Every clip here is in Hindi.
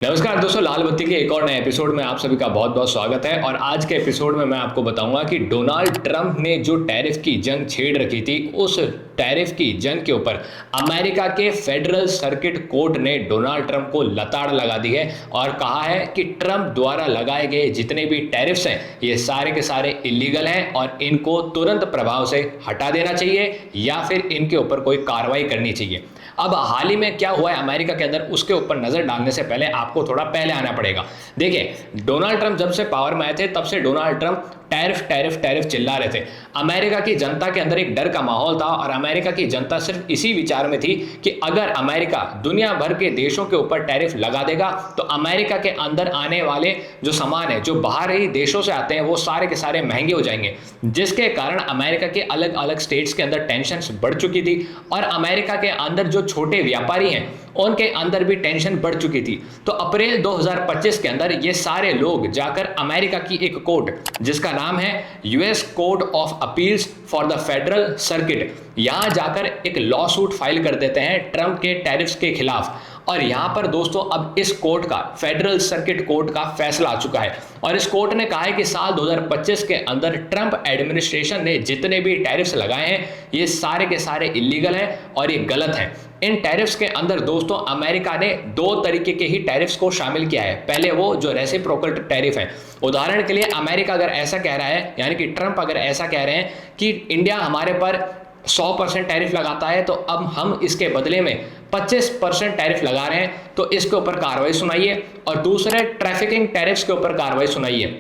नमस्कार दोस्तों, लाल बत्ती के एक और नए एपिसोड में आप सभी का बहुत बहुत स्वागत है। और आज के एपिसोड में मैं आपको बताऊंगा कि डोनाल्ड ट्रंप ने जो टैरिफ की जंग छेड़ रखी थी, उस टैरिफ की जंग के ऊपर अमेरिका के फेडरल सर्किट कोर्ट ने डोनाल्ड ट्रंप को लताड़ लगा दी है और कहा है कि ट्रंप द्वारा लगाए गए जितने भी टैरिफ्स हैं ये सारे के सारे इलीगल हैं और इनको तुरंत प्रभाव से हटा देना चाहिए या फिर इनके ऊपर कोई कार्रवाई करनी चाहिए। अब हाल ही में क्या हुआ है अमेरिका के अंदर, उसके ऊपर नजर डालने से पहले आपको थोड़ा पहले आना पड़ेगा। देखिए, डोनाल्ड ट्रंप जब से पावर में आए थे तब से Donald Trump tariff tariff tariff चिल्ला रहे थे। अमेरिका की जनता के अंदर एक डर का माहौल था और अमेरिका की जनता सिर्फ इसी विचार में थी कि अगर अमेरिका दुनिया भर के देशों के ऊपर टैरिफ लगा देगा तो अमेरिका के अंदर आने वाले जो सामान है जो बाहर ही देशों से आते हैं वो सारे के सारे महंगे हो जाएंगे, जिसके कारण अमेरिका के अलग अलग स्टेट्स के अंदर टेंशन बढ़ चुकी थी और अमेरिका के अंदर जो छोटे व्यापारी हैं उनके अंदर भी टेंशन बढ़ चुकी थी। तो अप्रैल 2025 के अंदर ये सारे लोग जाकर अमेरिका की एक कोर्ट जिसका नाम है US court of appeals for the federal circuit, यहां जाकर एक लॉ सूट फाइल कर देते हैं ट्रंप के टैरिफ्स के खिलाफ। और यहां पर दोस्तों अब इस कोर्ट का, फेडरल सर्किट कोर्ट का फैसला आ चुका है और इस कोर्ट ने कहा है कि साल 2025 के अंदर ट्रंप एडमिनिस्ट्रेशन ने जितने भी टैरिफ्स लगाए हैं ये सारे के सारे इलीगल हैं और ये गलत हैं। इन टैरिफ्स के अंदर दोस्तों अमेरिका ने दो तरीके के ही टैरिफ्स को शामिल किया है। पहले वो जो रेसिप्रोकल टैरिफ है, उदाहरण के लिए अमेरिका अगर ऐसा कह रहा है, यानी कि ट्रंप अगर ऐसा कह रहे हैं कि इंडिया हमारे पर 100% टैरिफ लगाता है तो अब हम इसके बदले में 25% टैरिफ लगा रहे हैं, तो इसके ऊपर कार्रवाई सुनाइए। और दूसरे ट्रैफिकिंग टैरिफ्स के ऊपर कार्रवाई सुनाइए।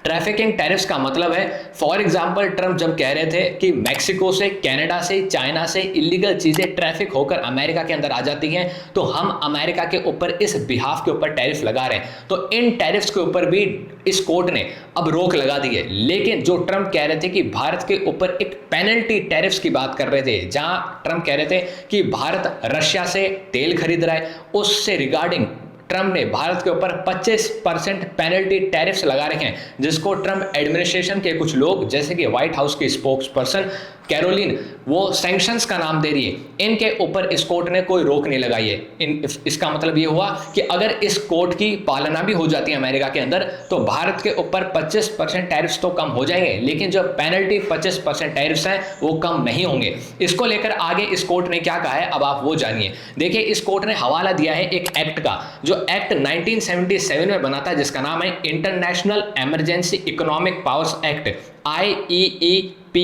ट्रैफिकिंग टैरिफ्स का मतलब है, फॉर एग्जांपल ट्रंप जब कह रहे थे कि मैक्सिको से, कनाडा से, चाइना से इलीगल चीजें ट्रैफिक होकर अमेरिका के अंदर आ जाती हैं तो हम अमेरिका के ऊपर इस बिहाफ के ऊपर टैरिफ लगा रहे हैं, तो इन टैरिफ्स के ऊपर भी इस कोर्ट ने अब रोक लगा दी है। लेकिन जो ट्रंप कह रहे थे कि भारत के ऊपर एक पेनल्टी टैरिफ्स की बात कर रहे थे, जहां ट्रंप कह रहे थे कि भारत रशिया से तेल खरीद रहा है, उससे रिगार्डिंग ट्रंप ने भारत के ऊपर 25% पेनल्टी टैरिफ्स लगा रखे हैं, जिसको ट्रंप एडमिनिस्ट्रेशन के कुछ लोग जैसे कि व्हाइट हाउस की स्पोक्स पर्सन कैरोलिन वो सैंक्शंस का नाम दे रही है, इनके ऊपर इस कोर्ट ने कोई रोक नहीं लगाई है। इसका मतलब ये हुआ कि अगर इस कोर्ट की पालना भी हो जाती है अमेरिका के अंदर तो भारत के ऊपर 25% टैरिफ्स तो कम हो जाएंगे, लेकिन जो पेनल्टी 25% टैरिफ्स हैं वो कम नहीं होंगे। इसको लेकर आगे इस कोर्ट ने क्या कहा है अब आप वो जानिए। देखिए, इस कोर्ट ने हवाला दिया है एक एक्ट का, जो एक्ट 1977 में बना था, जिसका नाम है international emergency economic powers act, IEEPA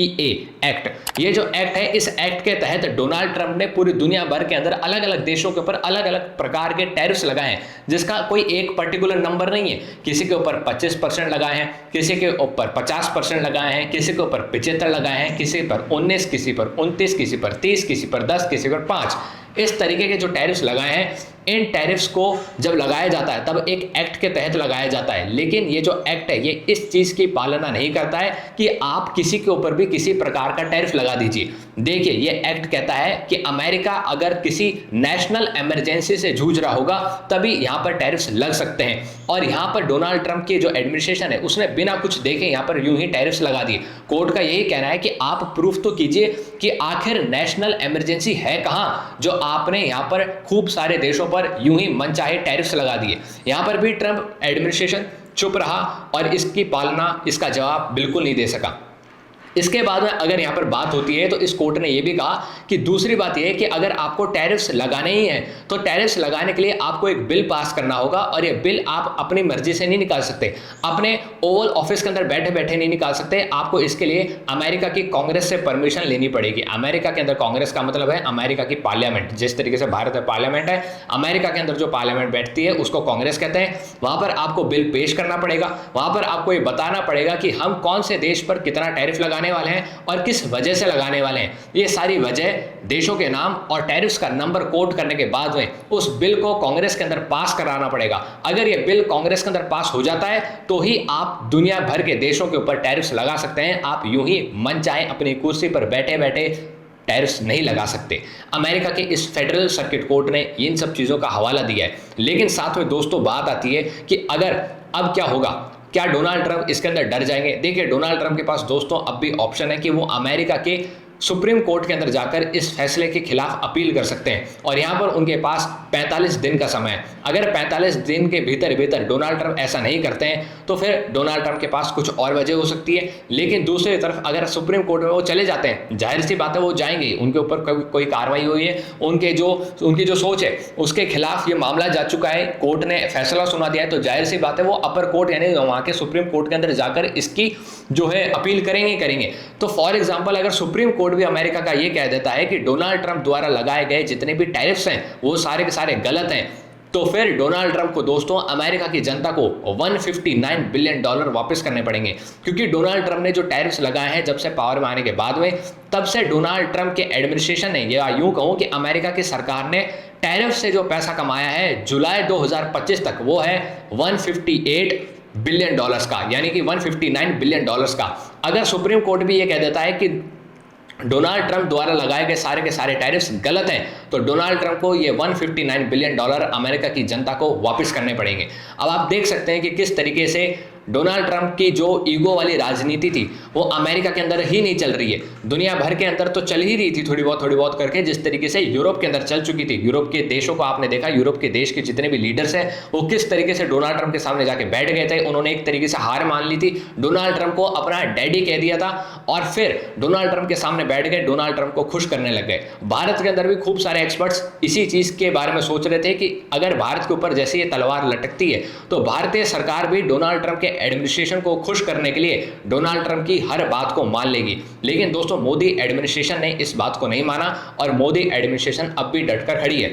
act. ये जो एक्ट है, इस एक्ट के तहत डोनाल्ड ट्रंप ने पूरी दुनिया भर के अंदर अलग अलग देशों के ऊपर अलग अलग प्रकार के टैरिफ्स लगाए हैं, जिसका कोई एक पर्टिकुलर नंबर नहीं है। किसी के ऊपर 25% लगाए हैं, किसी के ऊपर 50% लगाए हैं, किसी के ऊपर 75 लगाए हैं, किसी पर 19, किसी पर 29, किसी पर 30, किसी पर 10, किसी पर 5। इस तरीके के जो टैरिफ्स लगाए हैं, इन टैरिफ्स को जब लगाया जाता है तब एक एक्ट के तहत लगाया जाता है, लेकिन ये जो एक्ट है ये इस चीज की पालना नहीं करता है कि आप किसी के ऊपर भी किसी प्रकार का टैरिफ लगा दीजिए। देखिए, ये एक्ट कहता है कि अमेरिका अगर किसी नेशनल इमरजेंसी से जूझ रहा होगा तभी यहां पर टैरिफ्स लग सकते हैं। और यहां पर डोनाल्ड ट्रंप की जो एडमिनिस्ट्रेशन है उसने बिना कुछ देखे यहां पर यूं ही टैरिफ्स लगा दिए। कोर्ट का यही कहना है कि आप प्रूफ तो कीजिए कि आखिर नेशनल इमरजेंसी है कहां, जो आपने यहां पर खूब सारे देशों पर यूं ही मनचाहे टैरिफ्स लगा दिए। यहां पर भी ट्रंप एडमिनिस्ट्रेशन चुप रहा और इसकी पालना, इसका जवाब बिल्कुल नहीं दे सका। इसके बाद में अगर यहां पर बात होती है तो इस कोर्ट ने यह भी कहा कि दूसरी बात यह है कि अगर आपको टैरिफ्स लगाने ही हैं तो टैरिफ्स लगाने के लिए आपको एक बिल पास करना होगा और यह बिल आप अपनी मर्जी से नहीं निकाल सकते, अपने ओवल ऑफिस के अंदर बैठे बैठे नहीं निकाल सकते। आपको इसके लिए अमेरिका की कांग्रेस से परमिशन लेनी पड़ेगी। अमेरिका के अंदर कांग्रेस का मतलब है अमेरिका की पार्लियामेंट, जिस तरीके से भारत में पार्लियामेंट है, अमेरिका के अंदर जो पार्लियामेंट बैठती है उसको कांग्रेस कहते हैं। वहां पर आपको बिल पेश करना पड़ेगा, वहां पर आपको ये बताना पड़ेगा कि हम कौन से देश पर कितना टैरिफ लगाने वाले हैं और किस वजह से लगाने वाले हैं। ये सारी वजह, देशों के नाम और टैरिफ्स का नंबर कोट करने के बाद में उस बिल को कांग्रेस के अंदर पास कराना पड़ेगा। अगर ये बिल कांग्रेस के अंदर पास हो जाता है तो ही आप दुनिया भर के देशों के ऊपर टैरिफ्स लगा सकते हैं। आप यूं ही मन चाहे अपनी कुर्सी पर बैठे बैठे टैरिफ्स नहीं लगा सकते। अमेरिका के इस फेडरल सर्किट कोर्ट ने इन सब चीजों का हवाला दिया है। लेकिन साथ में दोस्तों बात आती है कि अगर अब क्या होगा, क्या डोनाल्ड ट्रंप इसके अंदर डर जाएंगे? देखिए, डोनाल्ड ट्रंप के पास दोस्तों अब भी ऑप्शन है कि वो अमेरिका के सुप्रीम कोर्ट के अंदर जाकर इस फैसले के खिलाफ अपील कर सकते हैं और यहाँ पर उनके पास 45 दिन का समय है। अगर 45 दिन के भीतर भीतर डोनाल्ड ट्रंप ऐसा नहीं करते हैं तो फिर डोनाल्ड ट्रंप के पास कुछ और वजह हो सकती है। लेकिन दूसरी तरफ अगर सुप्रीम कोर्ट में वो चले जाते हैं, जाहिर सी बात है वो जाएंगे, उनके ऊपर कोई कार्रवाई हुई है, उनकी जो सोच है उसके खिलाफ ये मामला जा चुका है, कोर्ट ने फैसला सुना दिया है, तो जाहिर सी बात है वो अपर कोर्ट यानी वहाँ के सुप्रीम कोर्ट के अंदर जाकर इसकी जो है अपील करेंगे। तो फॉर एग्जाम्पल अगर सुप्रीम कोर्ट भी अमेरिका का ये कह देता है कि डोनाल्ड ट्रंप द्वारा लगाए गए जितने भी टैरिफ्स हैं वो सारे के सारे गलत हैं, तो फिर डोनाल्ड ट्रंप को दोस्तों अमेरिका की जनता को 159 बिलियन डॉलर वापस करने पड़ेंगे। क्योंकि डोनाल्ड ट्रंप ने जो टैरिफ्स लगाए हैं जब से पावर में आने के बाद में, तब से डोनाल्ड ट्रंप के एडमिनिस्ट्रेशन ने, या यूं कहूं कि अमेरिका की सरकार ने टैरिफ से जो पैसा कमाया है जुलाई 2025 तक वो है 158 बिलियन डॉलर्स का, यानी कि 159 बिलियन डॉलर्स का। अगर सुप्रीम कोर्ट भी ये कह देता है कि डोनाल्ड ट्रंप द्वारा लगाए गए सारे के सारे टैरिफ्स गलत हैं, तो डोनाल्ड ट्रंप को ये 159 बिलियन डॉलर अमेरिका की जनता को वापस करने पड़ेंगे। अब आप देख सकते हैं कि किस तरीके से डोनाल्ड ट्रंप की जो ईगो वाली राजनीति थी वो अमेरिका के अंदर ही नहीं चल रही है, दुनिया भर के अंदर तो चल ही रही थी थोड़ी बहुत करके, जिस तरीके से यूरोप के अंदर चल चुकी थी। यूरोप के देशों को आपने देखा, यूरोप के देश के जितने भी लीडर्स हैं वो किस तरीके से डोनाल्ड ट्रंप के सामने जाके बैठ गए थे। उन्होंने एक तरीके से हार मान ली थी, डोनाल्ड ट्रंप को अपना डैडी कह दिया था और फिर डोनाल्ड ट्रंप के सामने बैठ गए, डोनाल्ड ट्रंप को खुश करने लग गए। भारत के अंदर भी खूब सारे एक्सपर्ट्स इसी चीज के बारे में सोच रहे थे कि अगर भारत के ऊपर जैसे ये तलवार लटकती है तो भारतीय सरकार भी डोनाल्ड ट्रंप के एडमिनिस्ट्रेशन को खुश करने के लिए डोनाल्ड ट्रंप की हर बात को मान लेगी। लेकिन दोस्तों मोदी एडमिनिस्ट्रेशन ने इस बात को नहीं माना और मोदी एडमिनिस्ट्रेशन अब भी डटकर खड़ी है।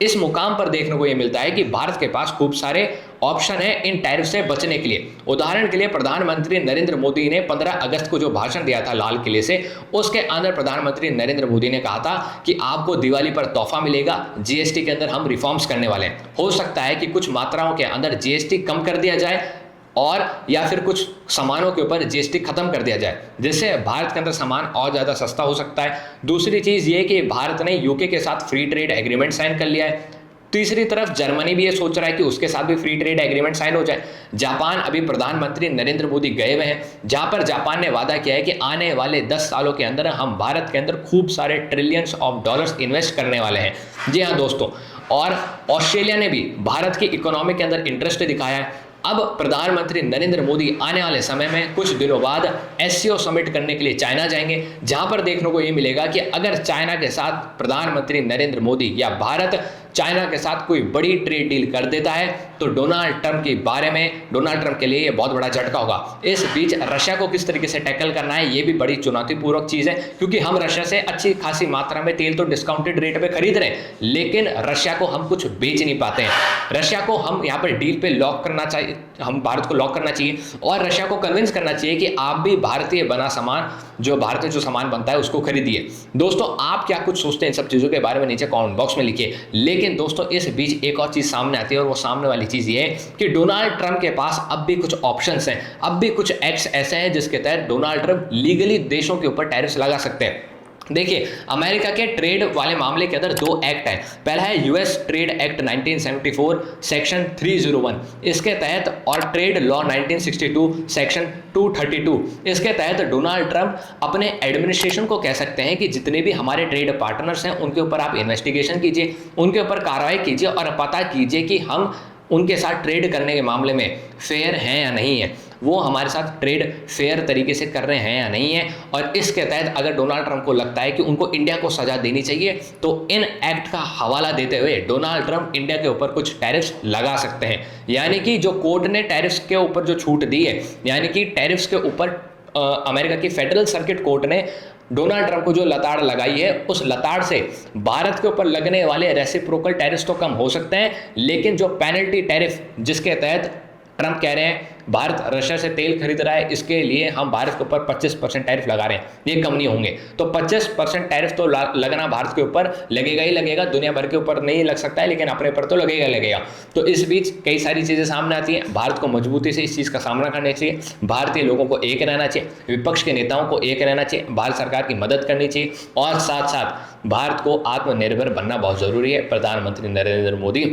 इस मुकाम पर देखने को यह मिलता है कि भारत के पास खूब सारे ऑप्शन है इन टैरिफ से बचने के लिए। उदाहरण के लिए प्रधानमंत्री नरेंद्र मोदी ने 15 अगस्त को जो भाषण दिया था लाल किले से, उसके अंदर प्रधानमंत्री नरेंद्र मोदी ने कहा था कि आपको दिवाली पर तोहफा मिलेगा, जीएसटी के अंदर हम रिफॉर्म्स करने वाले हैं। हो सकता है कि कुछ मात्राओं के अंदर जीएसटी कम कर दिया जाए और या फिर कुछ सामानों के ऊपर जीएसटी खत्म कर दिया जाए, जिससे भारत के अंदर सामान और ज़्यादा सस्ता हो सकता है। दूसरी चीज़ ये कि भारत ने यूके के साथ फ्री ट्रेड एग्रीमेंट साइन कर लिया है। तीसरी तरफ जर्मनी भी ये सोच रहा है कि उसके साथ भी फ्री ट्रेड एग्रीमेंट साइन हो जाए। जापान, अभी प्रधानमंत्री नरेंद्र मोदी गए हुए हैं, जहां पर जापान ने वादा किया है कि आने वाले 10 सालों के अंदर हम भारत के अंदर खूब सारे ट्रिलियंस ऑफ डॉलर्स इन्वेस्ट करने वाले हैं। जी हाँ दोस्तों, और ऑस्ट्रेलिया ने भी भारत की इकोनॉमी के अंदर इंटरेस्ट दिखाया है। अब प्रधानमंत्री नरेंद्र मोदी आने वाले समय में कुछ दिनों बाद एससीओ समिट करने के लिए चाइना जाएंगे, जहां पर देखने को यह मिलेगा कि अगर चाइना के साथ प्रधानमंत्री नरेंद्र मोदी या भारत चाइना के साथ कोई बड़ी ट्रेड डील कर देता है तो डोनाल्ड ट्रंप के बारे में, डोनाल्ड ट्रंप के लिए ये बहुत बड़ा झटका होगा। इस बीच रशिया को किस तरीके से टैकल करना है ये भी बड़ी चुनौतीपूर्वक चीज़ है, क्योंकि हम रशिया से अच्छी खासी मात्रा में तेल तो डिस्काउंटेड रेट पे खरीद रहे हैं, लेकिन रशिया को हम कुछ बेच नहीं पाते हैं। रशिया को हम यहाँ पर डील पे लॉक करना चाहिए, हम भारत को लॉक करना चाहिए और रशिया को कन्विंस करना चाहिए कि आप भी भारतीय बना सामान, जो भारतीय जो सामान बनता है उसको खरीदिए। दोस्तों आप क्या कुछ सोचते हैं इन सब चीज़ों के बारे में नीचे कमेंट बॉक्स में लिखिए। लेकिन दोस्तों इस बीच एक और चीज़ सामने आती है और वो सामने वाली चीज़ ये है कि डोनाल्ड ट्रंप के पास अब भी कुछ ऑप्शंस हैं, अब भी कुछ एक्ट्स ऐसे हैं जिसके तहत डोनाल्ड ट्रंप लीगली देशों के ऊपर टैरिफ्स लगा सकते हैं। देखिए अमेरिका के ट्रेड वाले मामले के अंदर 2 एक्ट हैं। पहला है यूएस ट्रेड एक्ट 1974 सेक्शन 301, इसके तहत, और ट्रेड लॉ 1962 सेक्शन 232। इसके तहत डोनाल्ड ट्रंप अपने एडमिनिस्ट्रेशन को कह सकते हैं कि जितने भी हमारे ट्रेड पार्टनर्स हैं उनके ऊपर आप इन्वेस्टिगेशन कीजिए, उनके ऊपर कार्रवाई कीजिए और पता कीजिए कि हम उनके साथ ट्रेड करने के मामले में फेयर हैं या नहीं है, वो हमारे साथ ट्रेड फेयर तरीके से कर रहे हैं या नहीं है। और इसके तहत अगर डोनाल्ड ट्रंप को लगता है कि उनको इंडिया को सजा देनी चाहिए तो इन एक्ट का हवाला देते हुए डोनाल्ड ट्रंप इंडिया के ऊपर कुछ टैरिफ्स लगा सकते हैं। यानी कि जो कोर्ट ने टैरिफ्स के ऊपर जो छूट दी है, यानी कि टैरिफ्स के ऊपर अमेरिका की फेडरल सर्किट कोर्ट ने डोनाल्ड ट्रंप को जो लताड़ लगाई है, उस लताड़ से भारत के ऊपर लगने वाले रेसिप्रोकल टैरिफ्स तो कम हो सकते हैं, लेकिन जो पेनल्टी टैरिफ जिसके तहत ट्रंप कह रहे हैं भारत रशिया से तेल खरीद रहा है, इसके लिए हम भारत के ऊपर 25% टैरिफ लगा रहे हैं, ये कम नहीं होंगे। तो 25% टैरिफ तो लगना भारत के ऊपर लगेगा ही लगेगा, दुनिया भर के ऊपर नहीं लग सकता है, लेकिन अपने ऊपर तो लगेगा। तो इस बीच कई सारी चीज़ें सामने आती हैं। भारत को मजबूती से इस चीज़ का सामना करना चाहिए, भारतीय लोगों को एक रहना चाहिए, विपक्ष के नेताओं को एक रहना चाहिए, भारत सरकार की मदद करनी चाहिए और साथ साथ भारत को आत्मनिर्भर बनना बहुत ज़रूरी है। प्रधानमंत्री नरेंद्र मोदी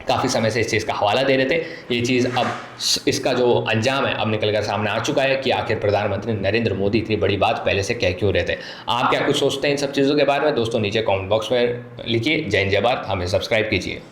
काफ़ी समय से इस चीज़ का हवाला दे रहे थे। ये चीज़ अब इसका जो अंजाम है अब निकल कर सामने आ चुका है कि आखिर प्रधानमंत्री नरेंद्र मोदी इतनी बड़ी बात पहले से कह क्यों रहे थे। आप क्या कुछ सोचते हैं इन सब चीज़ों के बारे में दोस्तों? नीचे कमेंट बॉक्स में लिखिए। जय हिंद, जय भारत। हमें सब्सक्राइब कीजिए।